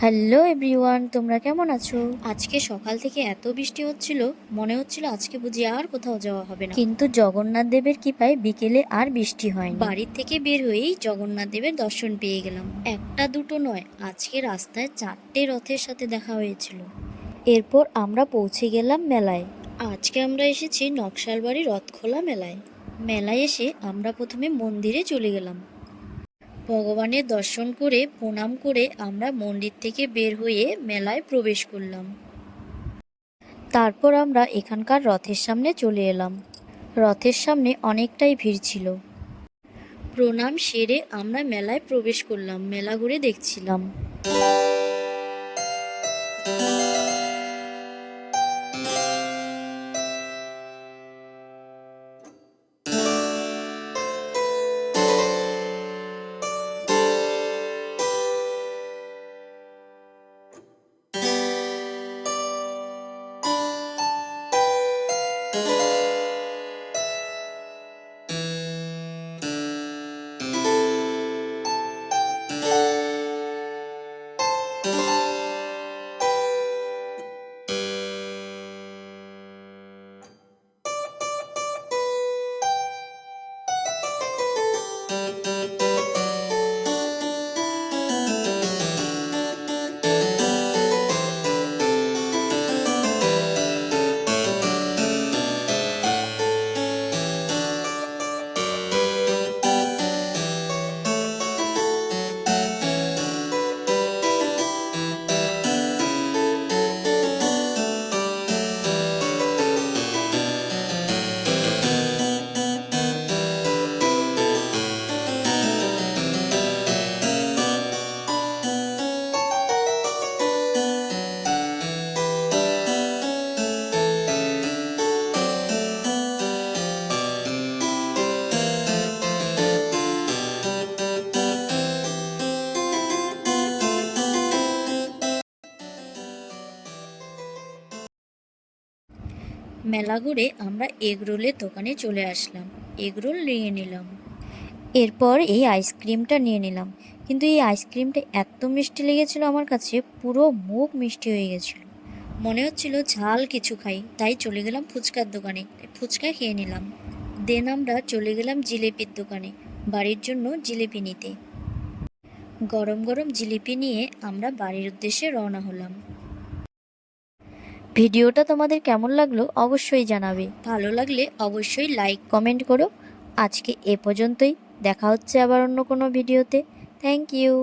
Hello everyone, তোমরা কেমন আছো? আজকে সকাল থেকে এত বৃষ্টি হচ্ছিল, মনে হচ্ছিল আজকে বুঝি আর কোথাও যাওয়া হবে না। কিন্তু জগন্নাথ দেবের কৃপায় বিকেলে আর বৃষ্টি হয়নি। বাড়ির থেকে বের হয়েই জগন্নাথ দেবের দর্শন পেয়ে গেলাম। একটা দুটো নয়, আজকে রাস্তায় 4টে রথের সাথে দেখা হয়েছিল। এরপর আমরা পৌঁছে গেলাম মেলায়। আজকে আমরা এসেছি নকশালবাড়ি রথখোলা মেলায়। মেলায় এসে আমরা প্রথমে মন্দিরে চলে গেলাম। ভগবানের দর্শন করে প্রণাম করে আমরা মন্দির থেকে বের হয়ে মেলায় প্রবেশ করলাম। তারপর আমরা এখানকার রথের সামনে চলে এলাম। রথের সামনে অনেকটাই ভিড় ছিল। প্রণাম সেরে আমরা মেলায় প্রবেশ করলাম, মেলা ঘুরে দেখছিলাম। মেলা ঘুরে আমরা এগরোলের দোকানে চলে আসলাম। এগরোল নিয়ে নিলাম। এরপর এই আইসক্রিমটা নিয়ে নিলাম। কিন্তু এই আইসক্রিমটা এত মিষ্টি লেগেছিল আমার কাছে, পুরো মুখ মিষ্টি হয়ে গেছিল। মনে হচ্ছিল ঝাল কিছু খাই, তাই চলে গেলাম ফুচকার দোকানে। ফুচকা খেয়ে নিলাম। দেন আমরা চলে গেলাম জিলিপির দোকানে, বাড়ির জন্য জিলিপি নিতে। গরম গরম জিলিপি নিয়ে আমরা বাড়ির উদ্দেশ্যে রওনা হলাম। ভিডিওটা তোমাদের কেমন লাগলো অবশ্যই জানাবে। ভালো লাগলে অবশ্যই লাইক কমেন্ট করো। আজকে এ পর্যন্তই, দেখা হচ্ছে আবার অন্য কোনো ভিডিওতে। Thank you.